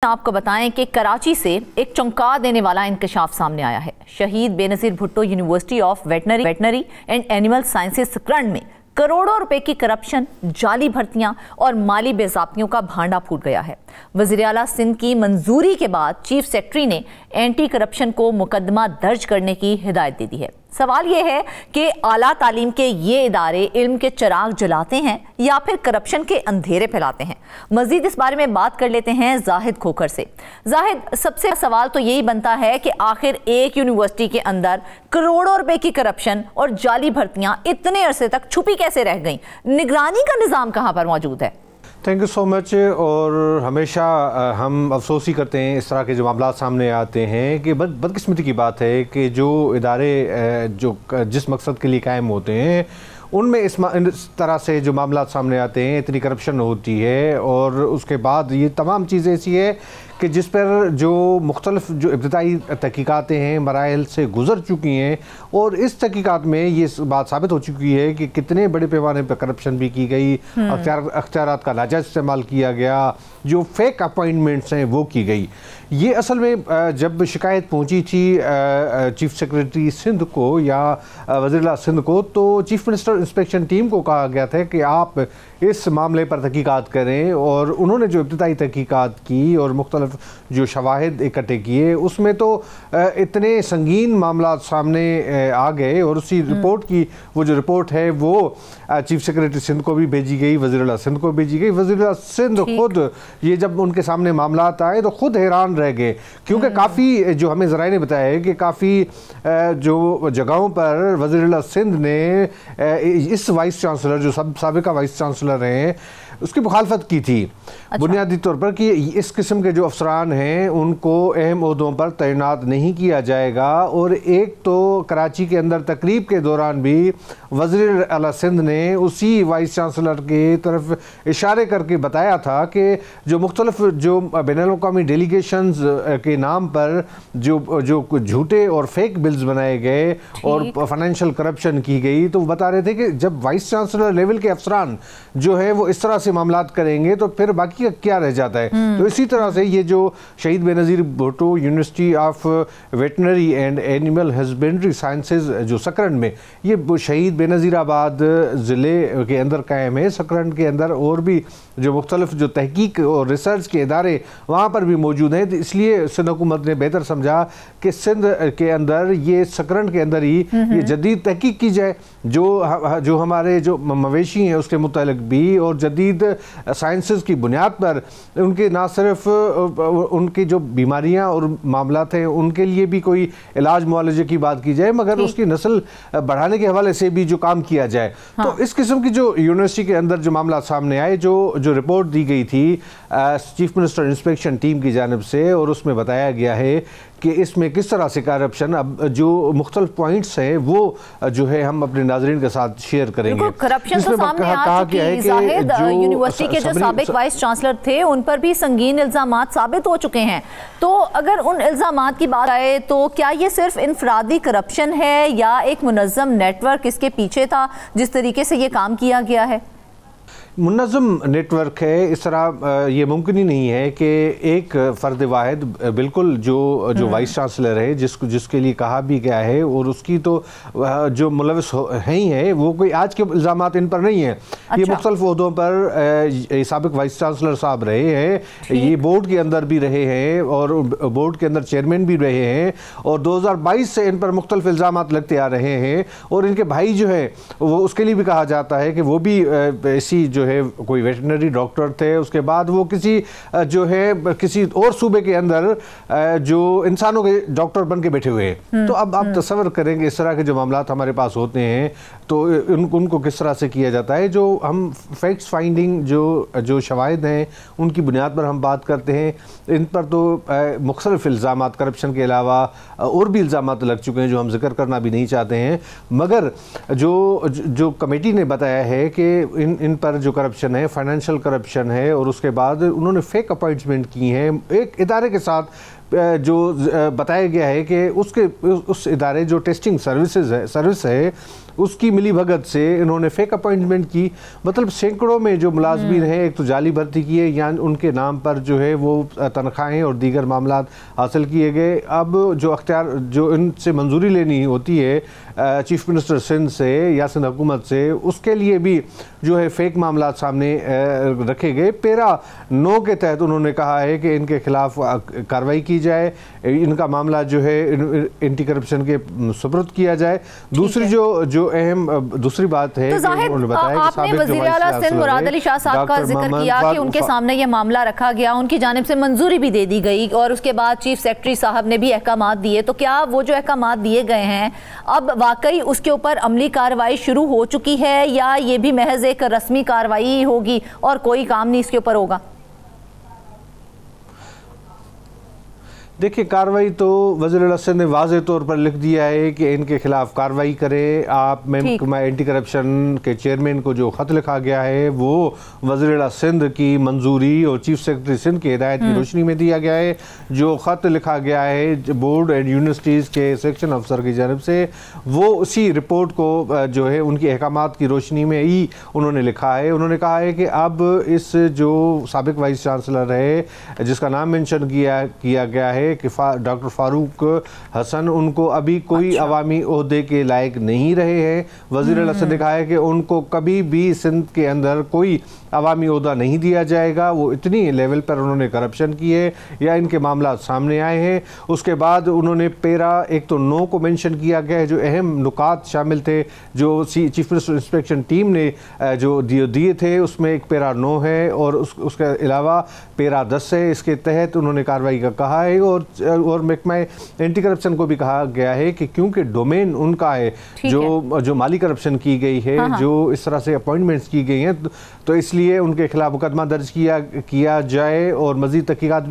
آپ کو بتائیں کہ کراچی سے ایک چونکا دینے والا انکشاف سامنے آیا ہے۔ شہید Benazir Bhutto university of veterinary and animal sciences Sakrand میں کروڑوں روپے کی کرپشن، جعلی بھرتیاں اور مالی بے ضابطگیوں کا بھانڈا پھوٹ گیا ہے۔ وزیر اعلیٰ سندھ کی منظوری کے بعد چیف سیکرٹری نے اینٹی کرپشن کو مقدمہ درج کرنے کی ہدایت دے دی ہے۔ سوال یہ ہے کہ اعلیٰ تعلیم کے یہ ادارے علم کے چراغ جلاتے ہیں یا پھر کرپشن کے اندھیرے پھیلاتے ہیں؟ مزید اس بارے میں بات کر لیتے ہیں زاہد کھوکھر سے۔ زاہد، سب سے سوال تو یہی بنتا ہے کہ آخر ایک یونیورسٹی کے اندر کروڑوں روپے کی کرپشن اور جعلی بھرتیاں اتنے عرصے تک چھپی کیسے رہ گئیں؟ نگرانی کا نظام کہاں پر موجود ہے؟ تھینک یو سو مچ۔ اور ہمیشہ ہم افسوس ہی کرتے ہیں اس طرح کے جو معاملات سامنے آتے ہیں کہ بدقسمتی کی بات ہے کہ جو ادارے جو جس مقصد کے لیے قائم ہوتے ہیں ان میں اس طرح سے جو معاملات سامنے آتے ہیں، اتنی کرپشن ہوتی ہے اور اس کے بعد یہ تمام چیزیں ایسی ہے کہ جس پر جو مختلف جو ابتدائی تحقیقاتیں ہیں مراحل سے گزر چکی ہیں، اور اس تحقیقات میں یہ بات ثابت ہو چکی ہے کہ کتنے بڑے پیمانے پر کرپشن بھی کی گئی، اختیارات کا ناجائز استعمال کیا گیا، جو فیک اپوائنٹمنٹس ہیں وہ کی گئی۔ یہ اصل میں جب شکایت پہنچی تھی چیف سیکرٹری سندھ کو یا وزیر اعلیٰ سندھ کو، تو چیف منسٹر انسپیکشن ٹیم کو کہا گیا تھا کہ آپ اس معاملے پر تحقیقات کریں، اور انہوں نے جو ابتدائی تحقیقات کی اور مختلف جو شواہد اکٹھے کیے اس میں تو اتنے سنگین معاملات سامنے آ گئے، اور اسی رپورٹ کی وہ جو رپورٹ ہے وہ چیف سیکرٹری سندھ کو بھی بھیجی گئی، وزیر اعلیٰ سندھ کو بھیجی گئی۔ وزیر اعلیٰ سندھ خود یہ جب ان کے سامنے معاملات آئے تو خود حیران رہ گئے، کیونکہ کافی جو ہمیں ذرائع نے بتایا ہے کہ کافی جو جگہوں پر وزیر اعلیٰ سندھ نے اس وائس چانسلر جو سابقہ وائس چانسلر ہیں اس کی مخالفت کی تھی، بنیادی طور پر کہ اس قسم کے جو افسران ہیں ان کو اہم عہدوں پر تعینات نہیں کیا جائے گا۔ اور ایک تو کراچی کے اندر تقریب کے دوران بھی وزیر اعلیٰ سندھ نے اسی وائس چانسلر کی طرف اشارے کر کے بتایا تھا کہ جو مختلف جو بین الاقوامی ڈیلیگیشنز کے نام پر جو جھوٹے اور فیک بلز بنائے گئے اور فائنینشیل کرپشن کی گئی، تو وہ بتا رہے تھے کہ جب وائس چانسلر لیول کے افسران جو ہے وہ اس طرح سے معاملات کریں گے تو پھر باقی کا کیا رہ جاتا ہے۔ تو اسی طرح سے یہ جو شہید Benazir Bhutto university of veterinary and animal husbandry sciences جو سکرنڈ میں، یہ شہید بے نظیر آباد ضلع کے اندر قائم ہے۔ سکرنڈ کے اندر اور بھی جو مختلف جو تحقیق اور ریسرچ کے ادارے وہاں پر بھی موجود ہیں، اس لیے سندھ حکومت نے بہتر سمجھا کہ سندھ کے اندر یہ سکرنڈ کے اندر ہی یہ جدید تحقیق کی جائے، جو ہمارے جو مویشی ہیں اس کے متعلق بھی، اور جدید سائنسز کی بنیاد پر ان کے نہ صرف ان کی جو بیماریاں اور معاملات ہیں ان کے لیے بھی کوئی علاج معالجے کی بات کی جائے، مگر اس کی نسل بڑھانے کے حوالے سے بھی جو کام کیا جائے۔ تو اس قسم کی جو یونیورسٹی کے اندر جو معاملات سامنے آئے، جو رپورٹ دی گئی تھی چیف منسٹر انسپیکشن ٹیم کی جانب سے، اور اس میں بتایا گیا ہے کہ اس میں کس طرح سے کرپشن، اب جو مختلف پوائنٹس ہیں وہ جو ہے ہم اپنے ناظرین کے ساتھ شیئر کریں گے۔ کرپشن تو سامنے آ چکی، زاہد یونیورسٹی کے جو سابق وائس چانسلر تھے ان پر بھی سنگین الزامات ثابت ہو چکے ہیں، تو اگر ان الزامات کی بات آئے تو کیا یہ صرف انفرادی کرپشن ہے یا ایک منظم نیٹ ورک اس کے پیچھے تھا جس طریقے سے یہ کام کیا گیا ہے؟ منظم نیٹ ورک ہے، اس طرح یہ ممکن ہی نہیں ہے کہ ایک فرد واحد بالکل جو وائس چانسلر ہے جس کے لیے کہا بھی گیا ہے، اور اس کی تو جو ملوث ہیں ہی ہیں، وہ کوئی آج کے الزامات ان پر نہیں ہیں۔ یہ مختلف عہدوں پر سابق وائس چانسلر صاحب رہے ہیں، یہ بورڈ کے اندر بھی رہے ہیں اور بورڈ کے اندر چیئرمین بھی رہے ہیں، اور 2022 سے ان پر مختلف الزامات لگتے آ رہے ہیں، اور ان کے بھائی جو ہے وہ اس کے لیے بھی کہا جاتا ہے کہ وہ بھی ایسی جو ہے کوئی ویٹرنری ڈاکٹر تھے، اس کے بعد وہ کسی اور صوبے کے اندر جو انسانوں کے ڈاکٹر بن کے بیٹھے ہوئے ہیں۔ تو اب آپ تصور کریں گے اس طرح کے جو معاملات ہمارے پاس ہوتے ہیں تو ان کو کس طرح سے کیا جاتا ہے۔ جو ہم فیکٹس فائنڈنگ جو شواہد ہیں ان کی بنیاد پر ہم بات کرتے ہیں، ان پر تو مختلف الزامات کرپشن کے علاوہ اور بھی الزامات لگ چکے ہیں جو ہم ذکر کرنا بھی نہیں چاہتے ہیں، مگر جو کمیٹی نے بتایا ہے کہ ان پر جو کرپشن ہے، فائنینشیل کرپشن ہے، اور اس کے بعد انہوں نے فیک اپوائنٹمنٹ کی ہیں ایک ادارے کے ساتھ جو بتایا گیا ہے کہ اس ادارے جو ٹیسٹنگ سروس ہے اس کی ملی بھگت سے انہوں نے فیک اپوائنٹمنٹ کی، مطلب سینکڑوں میں جو ملازمین ہیں ایک تو جعلی بھرتی کی ہے یا ان کے نام پر جو ہے وہ تنخواہیں اور دیگر معاملات حاصل کیے گئے۔ اب جو ان سے منظوری لینی ہوتی ہے چیف منسٹر سندھ سے یا سندھ حکومت سے، اس کے لیے بھی جو ہے فیک معاملات سامنے رکھے گئے۔ پیرا 9 کے تحت انہوں نے کہا ہے کہ ان کے خلاف کارروائی کی جائے، ان کا معاملہ جو ہے اینٹی کرپشن کے سپرد کیا جائے۔ دوسری جو اہم دوسری بات ہے، انہوں نے بتایا کہ آپ نے وزیر اعلیٰ سندھ مراد علی شاہ صاحب کا ذکر کیا کہ ان کے سامنے یہ معاملہ رکھا گیا، ان کی جانب سے منظوری بھی دے دی گئی اور اس کے بعد چیف سیکرٹری صاحب نے بھی احکامات دیے، تو کیا وہ جو احکامات دیے گئے ہیں اب واقعی اس کے اوپر عملی کارروائی شروع ہو چکی ہے یا یہ بھی محض ایک رسمی کارروائی ہوگی اور کوئی کام نہیں اس کے اوپر ہوگا؟ دیکھیں، کارروائی تو وزیر اعلیٰ سندھ نے واضح طور پر لکھ دیا ہے کہ ان کے خلاف کارروائی کرے۔ آپ محکمہ اینٹی کرپشن کے چیئرمین کو جو خط لکھا گیا ہے وہ وزیر اعلیٰ سندھ کی منظوری اور چیف سیکرٹری سندھ کی ہدایت کی روشنی میں دیا گیا ہے۔ جو خط لکھا گیا ہے بورڈ اینڈ یونیورسٹیز کے سیکشن افسر کی جانب سے، وہ اسی رپورٹ کو جو ہے ان کی احکامات کی روشنی میں ہی انہوں نے لکھا ہے۔ انہوں نے کہا ہے کہ اب اس جو سابق وائس چانسلر ہے جس کا نام مینشن کیا گیا ہے کہ ڈاکٹر فاروق حسن، ان کو ابھی کوئی عوامی عہدے کے لائق نہیں رہے ہیں۔ وزیر اعلیٰ نے کہا ہے کہ ان کو کبھی بھی سندھ کے اندر کوئی عوامی عہدہ نہیں دیا جائے گا۔ وہ اتنی لیول پر انہوں نے کرپشن کی ہے یا ان کے معاملات سامنے آئے ہیں۔ اس کے بعد انہوں نے پیرا 1 تو 9 کو مینشن کیا گیا ہے، جو اہم نکات شامل تھے جو چیف منسٹر انسپیکشن ٹیم نے جو دیے تھے، اس میں ایک پیرا 9 ہے اور اس کے علاوہ پیرا 10 ہے۔ اس کے تحت انہوں نے کارروائی کا کہا ہے اور محکمہ اینٹی کرپشن کو بھی کہا گیا ہے کہ کیونکہ ڈومین ان کا ہے جو مالی کرپشن کی گئی ہے، جو اس طرح سے اپوائنٹمنٹس کی گئی ہیں، تو اس لیے ان کے خلاف مقدمہ درج کیا جائے اور مزید تحقیقات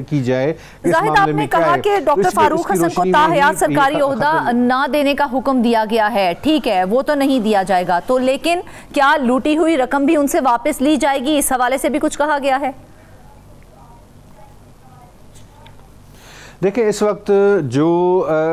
کی جائے۔ زاہد، آپ نے کہا کہ ڈاکٹر فاروق حسن کو تاحیات سرکاری عہدہ نہ دینے کا حکم دیا گیا ہے، ٹھیک ہے، وہ تو نہیں دیا جائے گا، تو لیکن کیا لوٹی ہوئی رقم بھی ان سے واپس لی جائے گی؟ اس حوالے سے بھی کچھ کہا گیا ہے؟ دیکھیں، اس وقت جو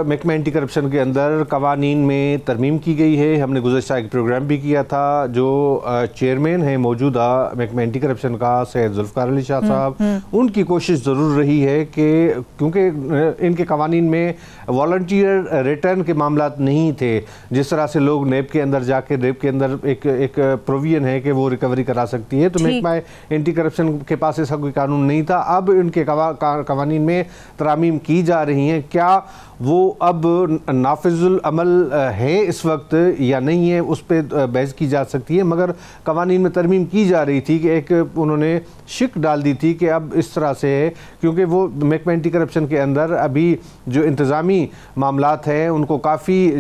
محکمہ اینٹی کرپشن کے اندر قوانین میں ترمیم کی گئی ہے، ہم نے گزشتہ ایک پروگرام بھی کیا تھا، جو چیئرمین ہیں موجودہ محکمہ اینٹی کرپشن کا سید ذوالفقار علی شاہ صاحب، ان کی کوشش ضرور رہی ہے کہ کیونکہ ان کے قوانین میں والنٹیئر ریٹرن کے معاملات نہیں تھے، جس طرح سے لوگ نیب کے اندر جا کے نیب کے اندر ایک پروویژن ہے کہ وہ ریکوری کرا سکتی ہے، تو محکمہ اینٹی کرپشن کے پاس ایسا کوئی قانون نہیں تھا۔ اب ان کے قوانین میں ترامیم کی جا رہی ہیں، کیا وہ اب نافذ العمل ہے اس وقت یا نہیں ہے، اس پہ بحث کی جا سکتی ہے، مگر قوانین میں ترمیم کی جا رہی تھی کہ ایک انہوں نے شک ڈال دی تھی کہ اب اس طرح سے ہے، کیونکہ وہ محکمہ اینٹی کرپشن کے اندر ابھی جو انتظامی معاملات ہیں ان کو کافی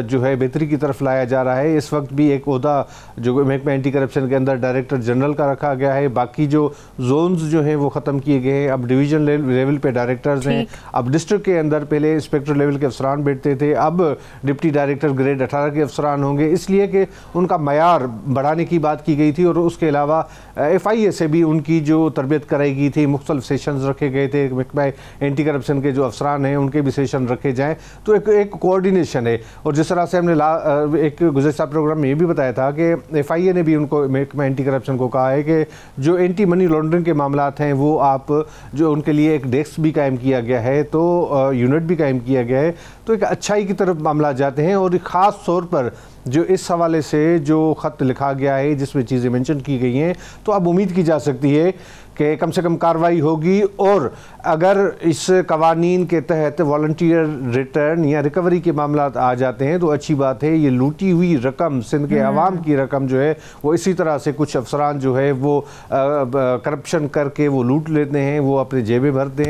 جو ہے بہتری کی طرف لایا جا رہا ہے۔ اس وقت بھی ایک عہدہ جو محکمہ اینٹی کرپشن کے اندر ڈائریکٹر جنرل کا رکھا گیا ہے، باقی جو زونز جو ہیں وہ ختم کیے گئے ہیں، اب ڈویژن لیول پہ ڈائریکٹرز ہیں، اب ڈسٹرکٹ کے اندر پہلے انسپیکٹر لیول کے افسران بیٹھتے تھے، اب ڈپٹی ڈائریکٹر گریڈ 18 کے افسران ہوں گے، اس لیے کہ ان کا معیار بڑھانے کی بات کی گئی تھی، اور اس کے علاوہ ایف آئی اے سے بھی ان کی جو تربیت کرائی گئی تھی، مختلف سیشنز رکھے گئے تھے، محکمہ اینٹی کرپشن کے جو افسران ہیں ان کے بھی سیشن رکھے جائیں، تو ایک کوارڈینیشن ہے۔ اور جس طرح سے ہم نے ایک گزشتہ پروگرام میں یہ بھی بتایا تھا کہ ایف آئی اے نے بھی ان کو محکمہ اینٹی کرپشن کو کہا ہے کہ جو اینٹی منی لانڈرنگ کے معاملات ہیں وہ آپ جو ان کے لیے ایک ڈیسک بھی قائم کیا گیا ہے، تو یونٹ بھی قائم کیا گیا ہے، تو ایک اچھائی کی طرف معاملات جاتے ہیں۔ اور خاص طور پر جو اس حوالے سے جو خط لکھا گیا ہے جس میں چیزیں مینشن کی گئی ہیں، تو اب امید کی جا سکتی ہے کہ کم سے کم کارروائی ہوگی، اور اگر اس قوانین کے تحت والنٹیئر ریٹرن یا ریکوری کے معاملات آ جاتے ہیں تو اچھی بات ہے۔ یہ لوٹی ہوئی رقم، سندھ کے عوام کی رقم جو ہے وہ اسی طرح سے کچھ افسران جو ہے وہ کرپشن کر کے وہ لوٹ لیتے ہیں، وہ اپنے جیبیں بھرتے ہیں۔